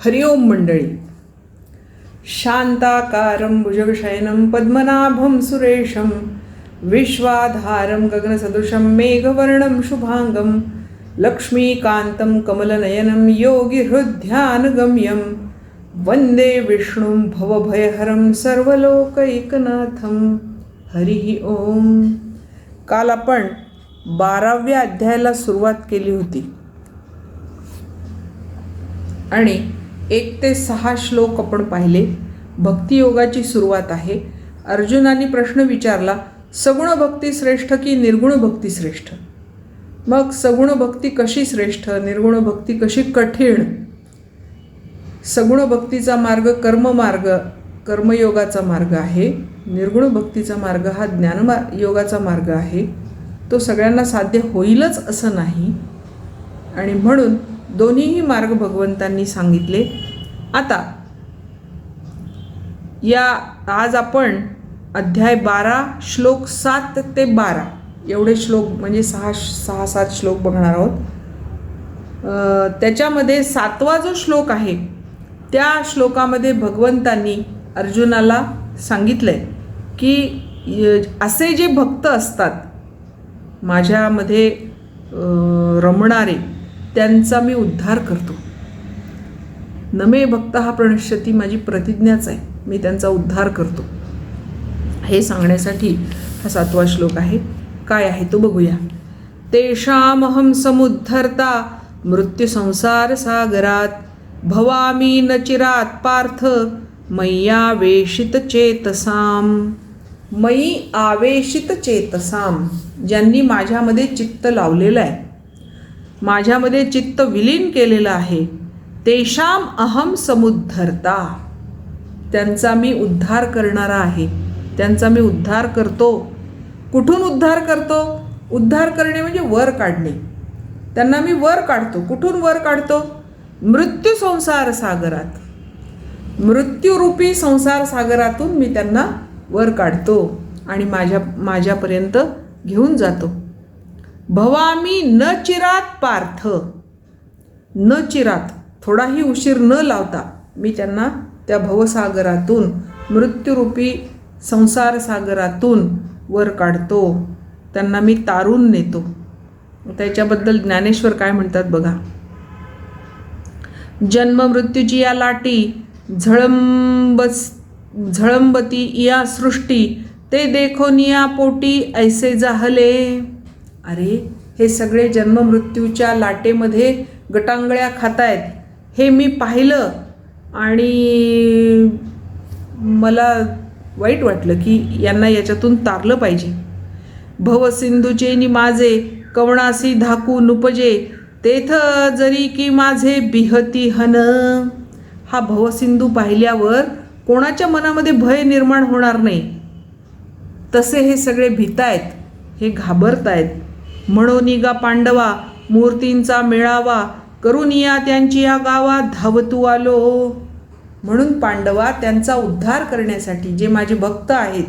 हरि ओम मंडळी. शांताकारं भुजगशयनं पद्मनाभं सुरेशं विश्वाधारं गगनसदृशं मेघवर्णं शुभांगं लक्ष्मीकान्तं कमलनयनं योगिहृद्ध्यानगम्यं वंदे विष्णुं भवभयहरं सर्वलोकैकनाथं. हरिः ओम. काल आपण 12व्या अध्यायाला सुरुवात केली होती आणि 1 ते 6 श्लोक आपण पाहिले. भक्तियोगाची सुरुवात आहे. अर्जुनाने प्रश्न विचारला, सगुण भक्ती श्रेष्ठ की निर्गुण भक्ती श्रेष्ठ? मग सगुण भक्ती कशी श्रेष्ठ, निर्गुण भक्ती कशी कठीण? सगुण भक्तीचा मार्ग कर्ममार्ग, कर्मयोगाचा मार्ग आहे. निर्गुण भक्तीचा मार्ग हा ज्ञानयोगाचा मार्ग आहे. तो सगळ्यांना साध्य होईलच असं नाही आणि म्हणून दोन्हीही मार्ग भगवंतांनी सांगितले. आता आज आपण अध्याय 12 श्लोक 7 ते 12 एवढे श्लोक म्हणजे 6-7 श्लोक बघणार आहोत. त्याच्यामध्ये 7वा जो श्लोक आहे त्या श्लोकामध्ये भगवंतांनी अर्जुनाला सांगितलंय की असे जे भक्त असतात माझ्यामध्ये रमणारे, त्यांचा मी उद्धार करतो. नमे भक्त हा प्रणश्यती माझी प्रतिज्ञाच आहे, मी त्यांचा उद्धार करतो. हे सांगण्यासाठी हा 7वा श्लोक आहे. काय आहे तो बघूया. तेषामहं समुद्धर्ता मृत्यू संसार सागरात भवामी न चिरात पार्थ मय्यावेशित चेतसाम. मयी आवेशित चेतसाम, ज्यांनी माझ्यामध्ये चित्त लावलेलं आहे, माझ्यामध्ये चित्त विलीन केलेलं आहे. तेषाम अहम समुद्धर्ता, त्यांचा मी उद्धार करणारा आहे, त्यांचा मी उद्धार करतो. कुठून उद्धार करतो? उद्धार करणे म्हणजे वर काढणे. त्यांना मी वर काढतो. कुठून वर काढतो? मृत्यू संसार सागरात, मृत्यूरूपी संसार सागरातून मी त्यांना वर काढतो आणि माझ्यापर्यंत घेऊन जातो. भवामी न चिरात पार्थ, न चिरात, थोडाही उशीर न लावता मी त्यांना त्या भवसागरातून, मृत्यूरूपी संसार सागरातून वर काढतो. त्यांना मी तारून नेतो. त्याच्याबद्दल ज्ञानेश्वर काय म्हणतात बघा. जन्म मृत्यूची या लाटी झळंबती या सृष्टी ते देखोनिया पोटी ऐसे जाहले. अरे, हे सगळे जन्म मृत्यूच्या लाटेमध्ये गटांगळ्या खातायत, हे मी पाहिलं आणि मला वाईट वाटलं की यांना याच्यातून तारलं पाहिजे. भवसिंधूचे नि माझे कवणासी धाकू नुपजे तेथ जरी की माझे बिहती हन. हा भवसिंधू पाहिल्यावर कोणाच्या मनामध्ये भय निर्माण होणार नाही. तसे हे सगळे भीतायत, हे घाबरतायत. म्हणून निगा पांडवा मूर्तींचा मेळावा करून या त्यांची या गावात धावतू आलो. म्हणून पांडवा, त्यांचा उद्धार करण्यासाठी, जे माझे भक्त आहेत,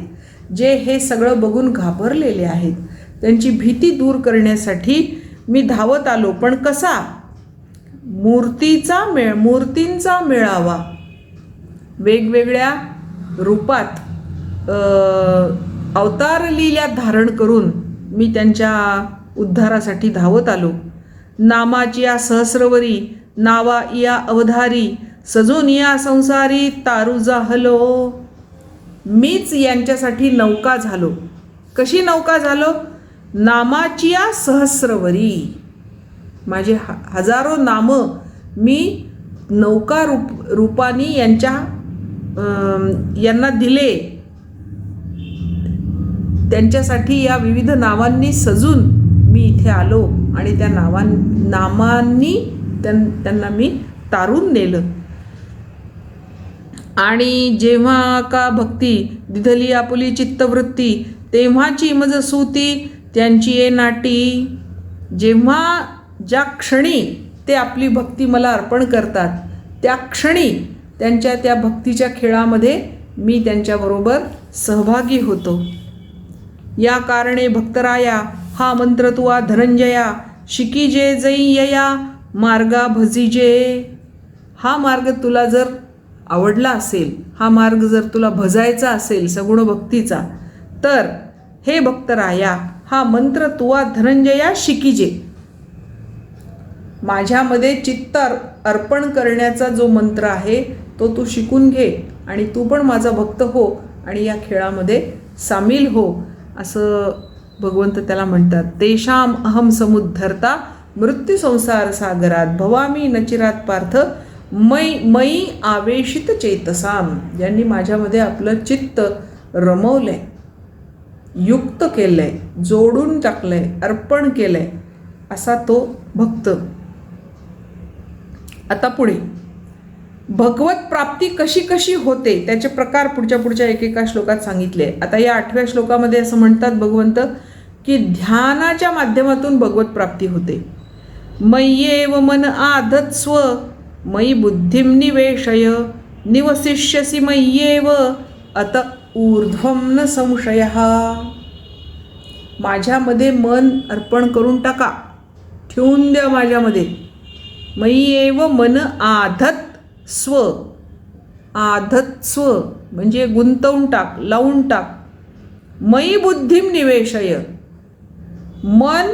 जे हे सगळं बघून घाबरलेले आहेत, त्यांची भीती दूर करण्यासाठी मी धावत आलो. पण कसा? मूर्तींचा मेळावा, वेगवेगळ्या रूपात अवतार लीला धारण करून मी त्यांच्या उद्धारासाठी धावत आलो. नामाची या सहस्रवरी नावा या अवधारी सजून या संसारी तारू जाहलो. मीच यांच्यासाठी नौका झालो. कशी नौका झालो? नामाची या सहस्रवरी, माझे हजारो नाम मी नौका रूपाने यांना दिले. त्यांच्यासाठी या विविध नावांनी सजून मी इथे आलो आणि त्या नामांनी त्यांना मी तारून नेलं. आणि जेव्हा का भक्ती दिधली आपुली चित्तवृत्ती तेव्हाची मज सूती त्यांची ये नाटी. जेव्हा ज्या क्षणी ते आपली भक्ती मला अर्पण करतात, त्या क्षणी त्यांच्या त्या भक्तीच्या खेळामध्ये मी त्यांच्याबरोबर सहभागी होतो. या कारणे भक्तराया हा मंत्र तुवा धनंजया शिकीजे जैयया मार्गा भजिजे. हा मार्ग तुला जर आवडला असेल, हा मार्ग जर तुला भजायचा असेल सगुण भक्तीचा, तर हे भक्तराया हा मंत्र तुवा धनंजया शिकीजे. माझ्यामध्ये चित्त अर्पण करण्याचा जो मंत्र आहे तो तू शिकून घे आणि तू पण माझा भक्त हो आणि या खेळामध्ये सामील हो, असं भगवंत त्याला म्हणतात. तेषाम अहम समुद्धरता मृत्यू संसार सागरात भवामी नचिरात पार्थ मयी आवेशित चेतसाम. ज्यांनी माझ्यामध्ये आपलं चित्त रमवलंय, युक्त केलंय, जोडून टाकलंय, अर्पण केलंय, असा तो भक्त. आता पुढे भगवत प्राप्ती कशी कशी होते त्याचे प्रकार पुढच्या एकेका श्लोकात सांगितले. आता या 8व्या श्लोकामध्ये असं म्हणतात भगवंत की ध्यानाच्या माध्यमातून भगवत प्राप्ती होते. मय्येव मन आधत्स्व मयि बुद्धिम निवेशय निवसिष्यसि मय्येव अत ऊर्ध्वं न संशयः. माझ्यामध्ये मन अर्पण करून टाका, ठेवून द्या माझ्यामध्ये. मय्येव मन आधत स्व, आधत स्व म्हणजे गुंतवून टाक, लावून टाक. मयी बुद्धिम निवेशय, मन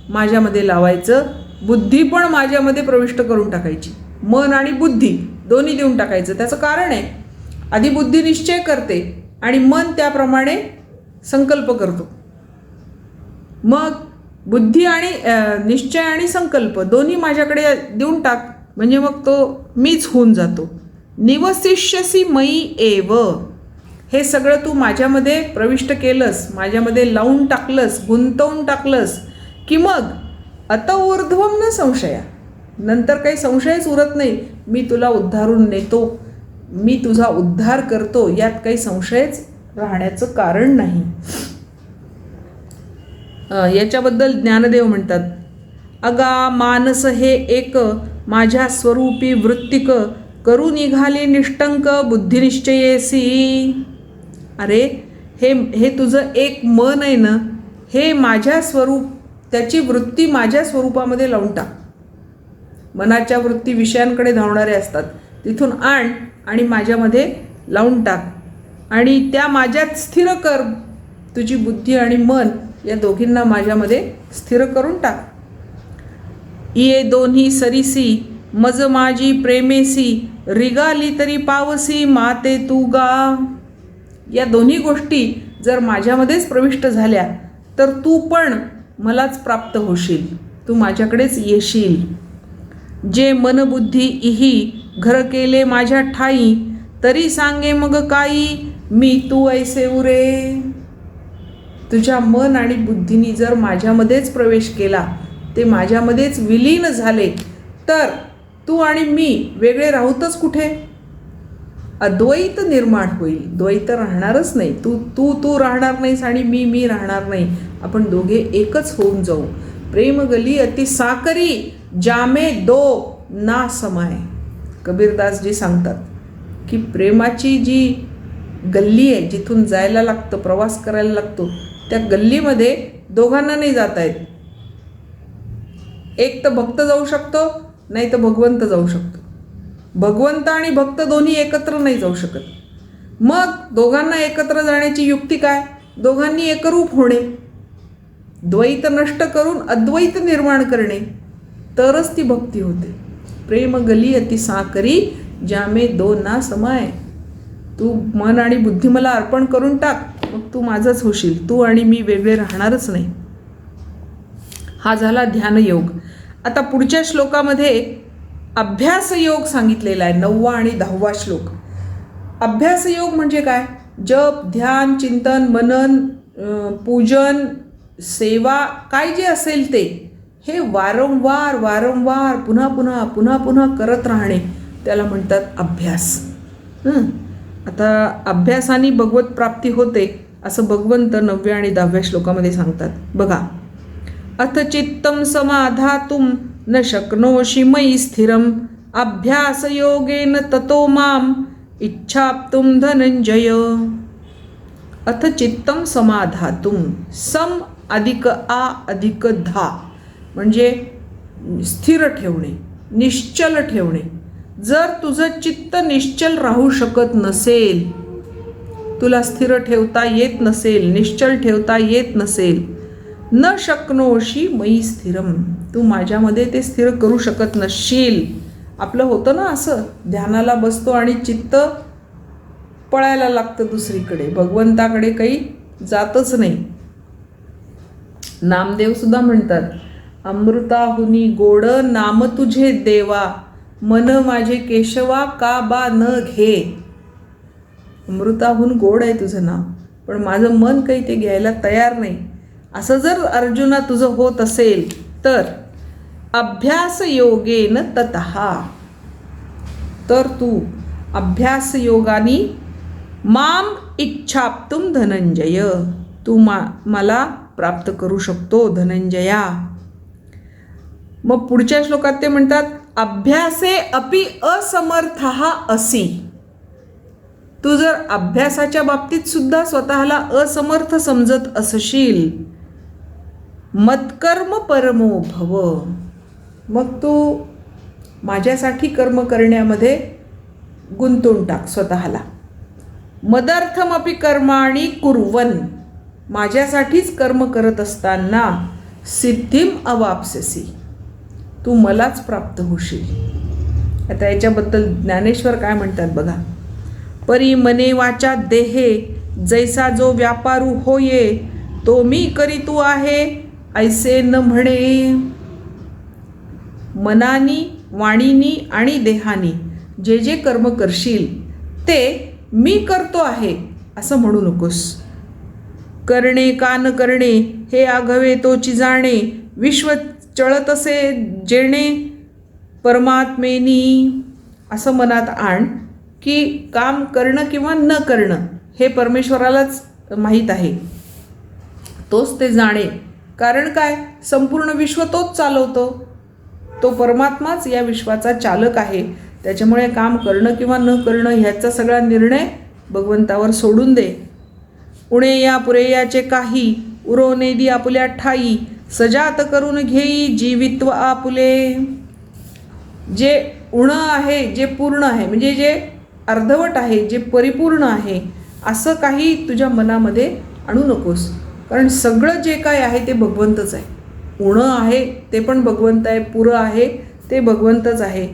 माझ्यामध्ये लावायचं, बुद्धी पण माझ्यामध्ये प्रविष्ट करून टाकायची. मन आणि बुद्धी दोन्ही देऊन टाकायचं. त्याचं कारण आहे, आधी बुद्धी निश्चय करते आणि मन त्याप्रमाणे संकल्प करतो. मग बुद्धी आणि निश्चय आणि संकल्प दोन्ही माझ्याकडे देऊन टाक, म्हणजे मग तो मीच होऊन जातो. निवसिष्यसि मयी एव, हे सगळं तू माझ्यामध्ये प्रविष्ट केलंस, माझ्यामध्ये लावून टाकलंस, गुंतवून टाकलंस की मग अत ऊर्ध्वं न संशया, नंतर काही संशयच उरत नाही. मी तुला उद्धारून नेतो, मी तुझा उद्धार करतो, यात काही संशयच राहण्याचं कारण नाही. याच्याबद्दल ज्ञानदेव म्हणतात, अगा मानस हे एक माझ्या स्वरूपी वृत्तिक करू निघाले निष्टंक बुद्धिनिश्चयेसी. अरे हे तुझं एक मन आहे ना, हे माझ्या स्वरूप, त्याची वृत्ती माझ्या स्वरूपामध्ये लावून टाक. मनाच्या वृत्ती विषयांकडे धावणारे असतात, तिथून आण आणि माझ्यामध्ये लावून टाक आणि त्या माझ्यात स्थिर कर. तुझी बुद्धी आणि मन या दोघींना माझ्यामध्ये स्थिर करून टाक. ये दोन्ही सरीसी मज माझी प्रेमेसी रिगाली तरी पावसी माते तू गा. या दोन्ही गोष्टी जर माझ्यामध्येच प्रविष्ट झाल्या तर तू पण मलाच प्राप्त होशील, तू माझ्याकडेच येशील. जे मनबुद्धी इही घर केले माझ्या ठाई तरी सांगे मग काही मी तू ऐसे उरे. तुझ्या मन आणि बुद्धीनी जर माझ्यामध्येच प्रवेश केला, ते माझ्यामध्येच विलीन झाले, तर तू आणि मी वेगळे राहूतच कुठे? अद्वैत निर्माण होईल, द्वैत राहणारच नाही. तू राहणार नाहीस आणि मी राहणार नाही. आपण दोघे एकच होऊन जाऊ. प्रेम गली अति साकरी जामे दो ना समाय. कबीरदासजी सांगतात की प्रेमाची जी गल्ली आहे, जिथून जायला लागतं, प्रवास करायला लागतो, त्या गल्लीमध्ये दोघांना नाही जाता येत. एक तर भक्त जाऊ शकतो, नाही तर भगवंत जाऊ शकतो. भगवंत आणि भक्त दोन्ही एकत्र नाही जाऊ शकत. मग दोघांना एकत्र जाण्याची युक्ती काय? दोघांनी एकरूप होणे, द्वैत नष्ट करून अद्वैत निर्माण करणे, तरच ती भक्ती होते. प्रेम गली अति साकरी जामे दो ना समाय. तू मन आणि बुद्धी मला अर्पण करून टाक, मग तू माझंच होशील. तू आणि मी वेगळे राहणारच नाही. हा झाला ध्यानयोग. आता पुढच्या श्लोकामध्ये अभ्यासयोग सांगितलेला आहे, 9वा आणि 10वा श्लोक. अभ्यासयोग म्हणजे काय? जप, ध्यान, चिंतन, मनन, पूजन, सेवा, काय जे असेल ते, हे वारंवार पुन्हा करत राहणे, त्याला म्हणतात अभ्यास. आता अभ्यासाने भगवत प्राप्ती होते असं भगवंत 9व्या आणि 10व्या श्लोकामध्ये सांगतात. बघा, अथ चित्तं समाधातुं न शक्नोषि मयि स्थिरम् अभ्यासयोगेन ततो माम इच्छाप्तुं धनंजय. अथ चित्तं समाधातुं, सम अधिक आ अधिक धा म्हणजे स्थिर ठेवणे, निश्चल ठेवणे. जर तुझं चित्त निश्चल राहू शकत नसेल, तुला स्थिर ठेवता येत नसेल, निश्चल ठेवता येत नसेल, न शक्नोशी मयी स्थिरम, तू माझ्यामध्ये ते स्थिर करू शकत नसशील. आपलं होतं ना असं, ध्यानाला बसतो आणि चित्त पळायला लागतं दुसरीकडे, भगवंताकडे काही जातच नाही. नामदेव सुद्धा म्हणतात, अमृताहुनी गोड नाम तुझे देवा, मन माझे केशवा का बा न घे. अमृताहून गोड आहे तुझं नाव, पण माझं मन काही ते घ्यायला तयार नाही. असं जर अर्जुना तुझं होत असेल तर अभ्यास योगेन ततः, तर तू अभ्यास योगानी माम इच्छाप्तुम धनंजय, तू मला प्राप्त करू शकतो धनंजया. मग पुढच्या श्लोकात ते म्हणतात, अभ्यासे अपि असमर्थः असि. तू जर अभ्यासाच्या बाबतीत सुद्धा स्वतःला असमर्थ समजत असशील, मत्कर्म परमो भव, मग तू माझ्यासाठी कर्म करण्यामध्ये गुंतवून टाक स्वतःला. मदर्थमपि कर्माणि कुर्वन्, माझ्यासाठीच कर्म करत असताना सिद्धिम अवाप्स्यसि, तू मलाच प्राप्त होशील. आता याच्याबद्दल ज्ञानेश्वर काय म्हणतात बघा. परी मने वाचा देहे, जैसा जो व्यापारू होये, तो मी करी तू आहे ऐसे न म्हणे. मनानी, वाणीनी आणि देहानी जे जे कर्म करशील ते मी करतो आहे असं म्हणू नकोस. करणे का न करणे हे आघवे तोची जाणे, विश्व चळत असे जेणे परमात्मेनी. असं मनात आण की काम करणं किंवा न करणं हे परमेश्वरालाच माहीत आहे, तोच ते जाणे. कारण काय, संपूर्ण विश्व तोच चालवतो, तो परमात्माच या विश्वाचा चालक आहे. त्याच्यामुळे काम करणं किंवा न करणं ह्याचा सगळा निर्णय भगवंतावर सोडून दे. उणे या पुरे याचे काही, उरो नेदी आपुल्या ठाई, सजात करून घेई जीवित्व आपुले. जे उणं आहे, जे पूर्ण आहे, म्हणजे जे अर्धवट आहे, जे परिपूर्ण आहे, असं काही तुझ्या मनामध्ये आणू नकोस. कारण सगळं जे काय आहे ते भगवंतच आहे. उणं आहे ते पण भगवंत आहे, पुरं आहे ते भगवंतच आहे.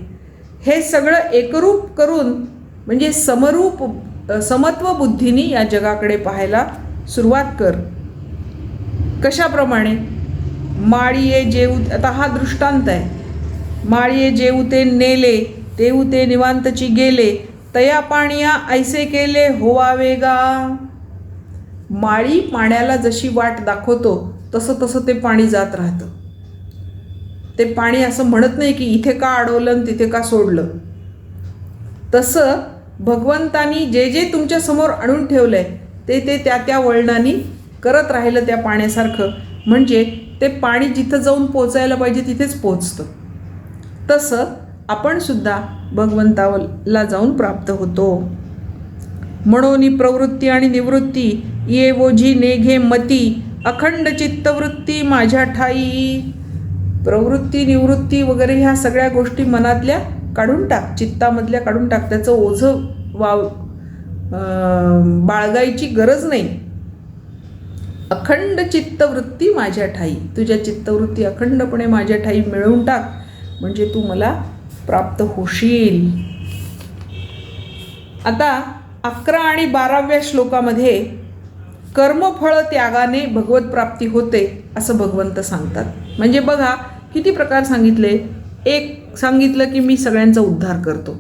हे सगळं एकरूप करून, म्हणजे समत्व बुद्धीनी या जगाकडे पाहायला सुरुवात कर. कशाप्रमाणे, माळीये जेऊ, आता हा दृष्टांत आहे. माळीये जेऊ ते नेले, तेऊ ते निवांतची गेले, तया पाणिया ऐसे केले होवावे गा. माळी पाण्याला जशी वाट दाखवतो तसं तसं ते पाणी जात राहतं. ते पाणी असं म्हणत नाही की इथे का अडवलं तिथे का सोडलं. तसं भगवंतानी जे जे तुमच्या समोर आणून ठेवलंय ते ते त्या त्या वळणानी करत राहिलं त्या पाण्यासारखं, म्हणजे ते पाणी जिथं जाऊन पोचायला पाहिजे तिथेच पोचतं. तसं आपण सुद्धा भगवंताला जाऊन प्राप्त होतो. म्हणून प्रवृत्ती आणि निवृत्ती ये ओझी नेघे मती, अखंड चित्तवृत्ती माझ्या ठाई. प्रवृत्ती, निवृत्ती वगैरे ह्या सगळ्या गोष्टी मनातल्या काढून टाक, चित्तामधल्या काढून टाक. त्याचं ओझं बाळगायची गरज नाही. अखंड चित्तवृत्ती माझ्या ठाई, तुझ्या चित्तवृत्ती अखंडपणे माझ्या ठाई मिळवून टाक, म्हणजे तू मला प्राप्त होशील. आता 11 आणि 12व्या श्लोकामध्ये कर्मफळ त्यागाने भगवत प्राप्ती होते असं भगवंत सांगतात. म्हणजे बघा किती प्रकार सांगितले. एक सांगितलं की मी सगळ्यांचा उद्धार करतो,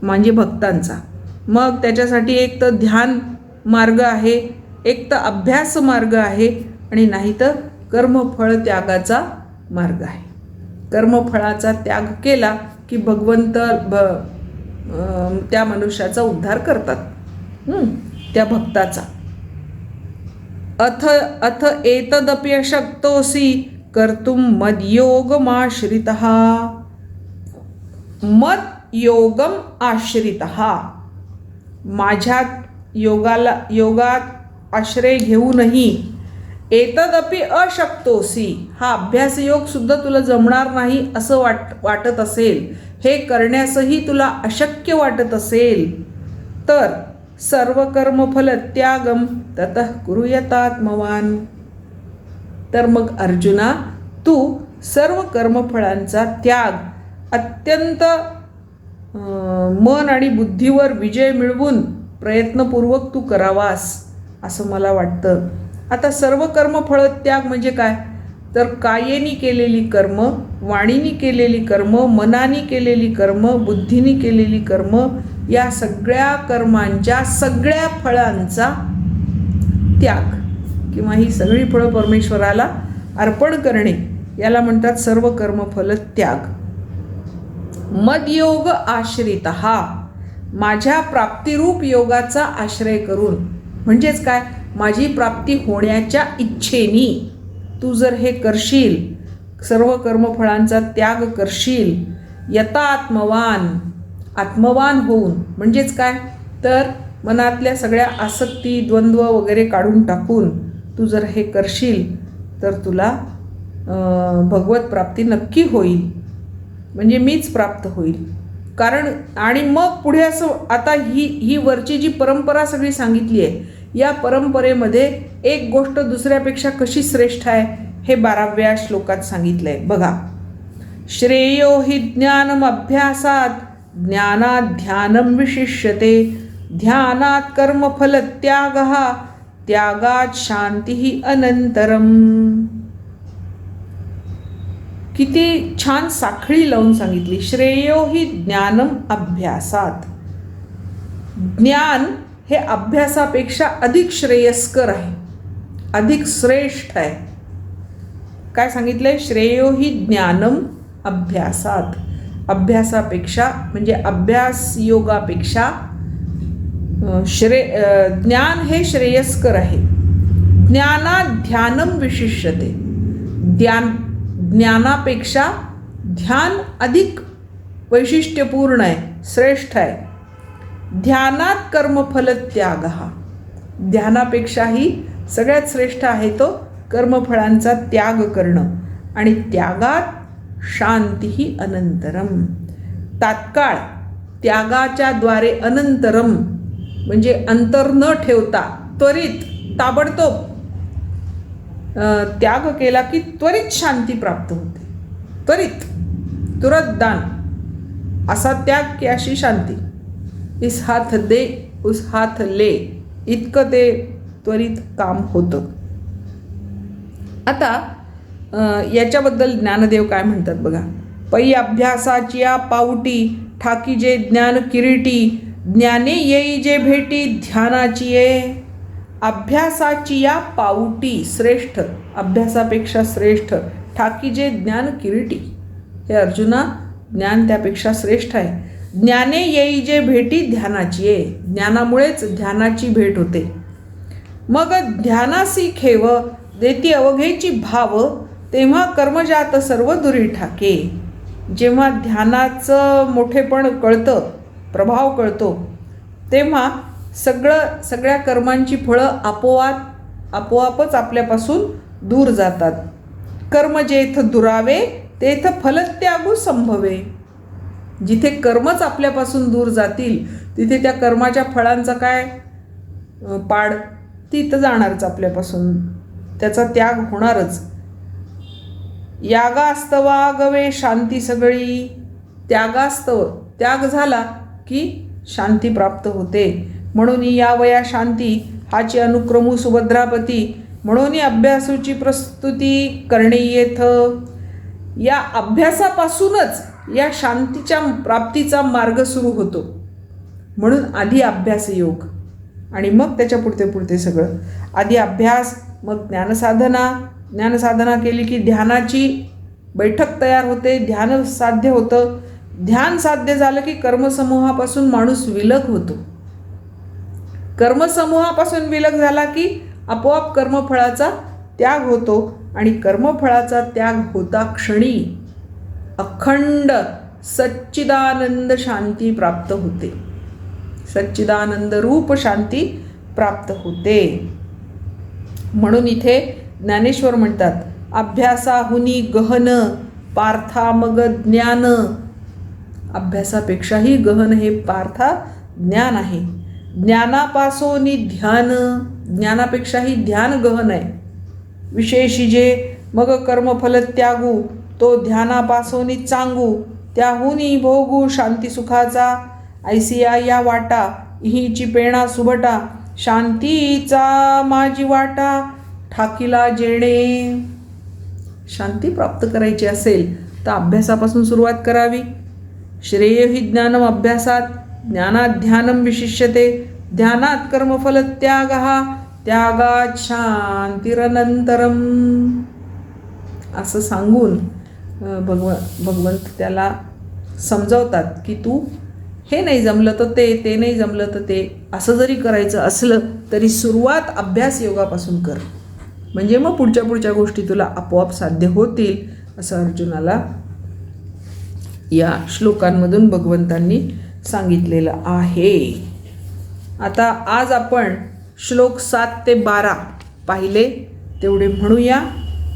म्हणजे भक्तांचा. मग त्याच्यासाठी एक तर ध्यान मार्ग आहे, एक तर अभ्यास मार्ग आहे, आणि नाही तर कर्मफळ त्यागाचा मार्ग आहे. कर्मफळाचा त्याग केला की भगवंत त्या मनुष्याचा उद्धार करतात, त्या भक्ताचा. अथ एतदपि अशक्तोसी कर्तुम मद्योगमाश्रितः. मद्योगम आश्रितः, माझ्यात योगात आश्रय घेऊनही एतदपि अशक्तोसी, हा अभ्यासयोग सुद्धा तुला जमणार नाही असं वाटत असेल, हे करण्यासही तुला अशक्य वाटत असेल तर सर्व कर्मफल त्यागम ततः कुरुयतात्मवान. तर मग अर्जुना, तू सर्व कर्मफळांचा त्याग अत्यंत मन आणि बुद्धीवर विजय मिळवून प्रयत्नपूर्वक तू करावास असं मला वाटतं. आता सर्व कर्मफळ त्याग म्हणजे काय? तर कायेनी केलेली कर्म, वाणीनी केलेली कर्म, मनानी केलेली कर्म, बुद्धीनी केलेली कर्म, या सगळ्या कर्मांच्या सगळ्या फळांचा त्याग किंवा ही सगळी फळं परमेश्वराला अर्पण करणे याला म्हणतात सर्व कर्मफल त्याग. मदयोग आश्रितहा, माझ्या प्राप्तिरूप योगाचा आश्रय करून, म्हणजेच काय, माझी प्राप्ती होण्याच्या इच्छेनी तू जर हे करशील, सर्व कर्मफळांचा त्याग करशील, यतात्मवान, आत्मवान होऊन, म्हणजेच काय, तर मनातल्या सगळ्या आसक्ती द्वंद्व वगैरे काढून टाकून तू जर हे करशील तर तुला भगवत प्राप्ती नक्की होईल, म्हणजे मीच प्राप्त होईल. कारण आणि मग पुढे असं आता ही वरची जी परंपरा सगळी सांगितली आहे, या परंपरेमध्ये एक गोष्ट दुसऱ्यापेक्षा कशी श्रेष्ठ आहे हे 12व्या श्लोकात सांगितलं आहे बघा. श्रेयो हि ज्ञानम अभ्यासात ज्ञानात ध्यानम विशिष्यते ध्यानात कर्मफल त्यागः त्यागात शांती अनंतरम. किती छान साखळी लावून सांगितली. श्रेयो हि ज्ञानम अभ्यासात, ज्ञान हे अभ्यासापेक्षा अधिक श्रेयस्कर आहे, अधिक श्रेष्ठ आहे. काय सांगितलंय? श्रेयो हि ज्ञानम अभ्यासात, अभ्यासापेक्षा म्हणजे अभ्यास योगापेक्षा ज्ञान हे श्रेयस्कर आहे. ज्ञानात ध्यानम विशिष्यते, ज्ञानापेक्षा ध्यान अधिक वैशिष्ट्यपूर्ण आहे, श्रेष्ठ आहे. ध्यानात कर्मफल त्याग, ध्यानापेक्षाही सगळ्यात श्रेष्ठ आहे तो कर्मफळांचा त्याग करणं. आणि त्यागात शांती अनंतरम, तात्काळ त्यागाच्या द्वारे अनंतरम म्हणजे अंतर न ठेवता त्वरित ताबडतोब त्याग केला की त्वरित शांती प्राप्त होते. त्वरित, तुरंत दान, असा त्याग की अशी शांती. इस हाथ दे उस हाथ ले, इतकं ते त्वरित काम होतं. आता याच्याबद्दल ज्ञानदेव काय म्हणतात बघा. पै अभ्यासाची या पावटी ठाकी जे ज्ञान किरीटी ज्ञाने येई जे भेटी ध्यानाची ये. अभ्यासाची या पावटी श्रेष्ठ, अभ्यासापेक्षा श्रेष्ठ, ठाकी जे ज्ञान किरीटी, हे अर्जुना ज्ञान त्यापेक्षा श्रेष्ठ आहे. ज्ञाने येई जे भेटी ध्यानाची ये, ज्ञानामुळेच ध्यानाची भेट होते. मग ध्यानासी खेव देती अवघेची भाव तेव्हा कर्मजात सर्व दुरी ठाके. जेव्हा ध्यानाचं मोठेपण कळतं, प्रभाव कळतो, तेव्हा सगळ्या कर्मांची फळं आपोआपच आपल्यापासून दूर जातात. कर्म जेथ दुरावे तेथ फलत्यागू संभवे. जिथे कर्मच आपल्यापासून दूर जातील तिथे त्या कर्माच्या फळांचा काय पाड, ती तर जाणारच आपल्यापासून, त्याचा त्याग होणारच. यागास्तवा गवे शांती सगळी, त्यागास्तव, त्याग झाला की शांती प्राप्त होते. म्हणून या वया शांती हाची अनुक्रमू सुभद्रापती, म्हणून अभ्यासूची प्रस्तुती करणे येथ. या अभ्यासापासूनच या शांतीच्या प्राप्तीचा मार्ग सुरू होतो. म्हणून आधी अभ्यास योग आणि मग त्याच्या पुढते सगळं. आधी अभ्यास, मग ज्ञानसाधना केली की ध्यानाची बैठक तयार होते, ध्यान साध्य होतं. ध्यान साध्य झालं की कर्मसमूहापासून माणूस विलग होतो. कर्मसमूहापासून विलग झाला की आपोआप कर्मफळाचा त्याग होतो आणि कर्मफळाचा त्याग होता क्षणी अखंड सच्चिदानंद शांती प्राप्त होते. सच्चिदानंद रूप शांती प्राप्त होते. म्हणून इथे ज्ञानेश्वर म्हणतात, अभ्यासाहुनी गहन पार्था मग ज्ञान अभ्यासापेक्षाही गहन हे पार्था ज्ञान आहे. ज्ञानापासोनी ध्यान, ज्ञानापेक्षाही ध्यान गहन आहे. विशेषी जे मग कर्मफल त्यागू, तो ध्यानापासोनी चांगू, त्याहुनी भोगू शांती सुखाचा. ऐसिया या वाटा, इहीची पेणा सुभटा, शांतीचा माझी वाटा ठाकीला जेणे. शांती प्राप्त करायची असेल तर अभ्यासापासून सुरुवात करावी. श्रेय हि ज्ञानम अभ्यासात, ज्ञानात ध्यानम विशिष्यते, ध्यानात कर्मफल त्याग, त्यागात शांतिरनंतरम. असं सांगून भगवंत त्याला समजावतात की तू हे नाही जमलं तर ते नाही जमलं तर ते, असं जरी करायचं असलं तरी सुरुवात अभ्यास योगापासून कर, म्हणजे मग पुढच्या गोष्टी तुला आपोआप साध्य होतील, असं अर्जुनाला या श्लोकांमधून भगवंतांनी सांगितलेलं आहे. आता आज आपण श्लोक 7 ते 12 पाहिले, तेवढे म्हणूया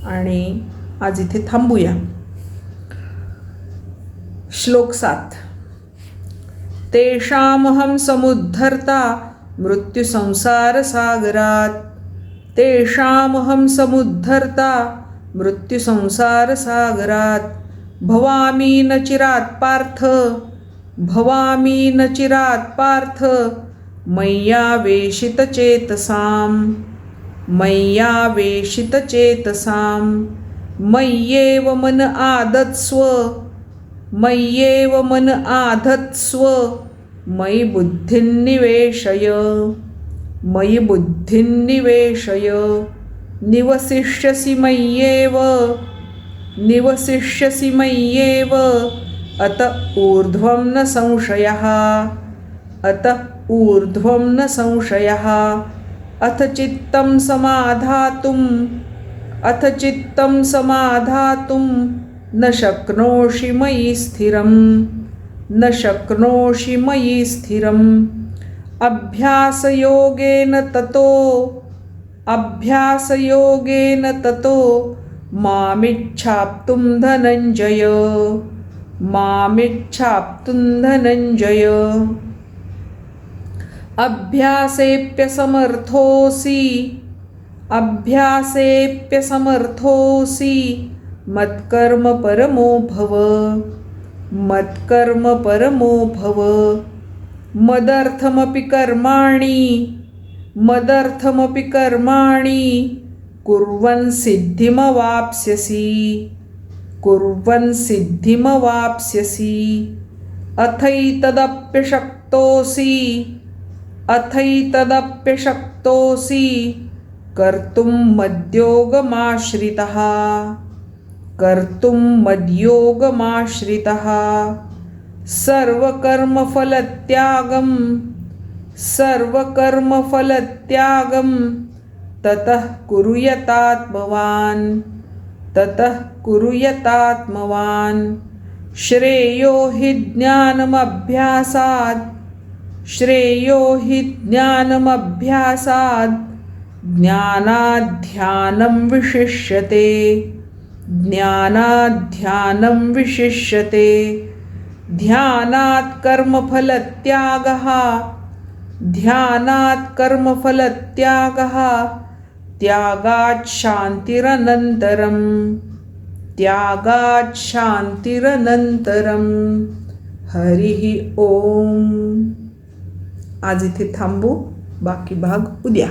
आणि आज इथे थांबूया. श्लोक 7. तेषामहं समुद्धर्ता मृत्युसंसारसागरात्, तेषामहं समुद्धर्ता मृत्युसंसारसागरात्, भवामि न चिरात् पार्थ, भवामि न चिरात् पार्थ, मय्यावेशितचेतसां, मय्यावेशितचेतसां, मय्येव मन आधत्स्व, मय्येव मन आधत्स्व, मयि बुद्धिं निवेशय, मयि बुद्धिं निवेशय, निवसिष्यसि मय्येव, निवसिष्यसि मय्येव, अत ऊर्ध्वं न संशयः, अत ऊर्ध्वं न संशयः. अथ चित्तं समाधातुम्, अथ चित्तं समाधातुं न शक्नोषि मयि स्थिरं, न शक्नोषि मयि स्थिरम्. अभ्यासयोगेन ततो, अभ्यासयोगेन ततो मामिच्छाप्तुं धनञ्जय, मामिच्छाप्तुं धनञ्जय. अभ्यासेऽप्यसमर्थोऽसि, अभ्यासेऽप्यसमर्थोऽसि, मत्कर्म परमो भव, मत्कर्म परमो भव. मदर्थमपि कर्माणि, मदर्थमपि कर्माणि कुर्वन् सिद्धिमवाप्स्यसि, कुर्वन् सिद्धिमवाप्स्यसि. अथैतदप्यशक्तोऽसि, अथैतदप्यशक्तोऽसि, कर्तुं मद्योगमाश्रितः, कर्तुं मद्योगमाश्रितः. सर्वकर्मफलत्यागं, सर्वकर्मफलत्यागं ततः कुरु यतात्मवान्, ततः कुरु यतात्मवान्. श्रेयो हि ज्ञानमभ्यासात्, श्रेयो हि ज्ञानमभ्यासात्, ज्ञानाध्यानं विशिष्यते, ज्ञानाध्यानं विशिष्यते. ध्यानात् कर्मफलत्यागः, ध्यानात् कर्मफलत्यागः, त्यागात् शान्तिरनन्तरं, त्यागात् शान्तिरनन्तरं. हरिः ओम. आज इथे थांबू, बाकी भाग उद्या.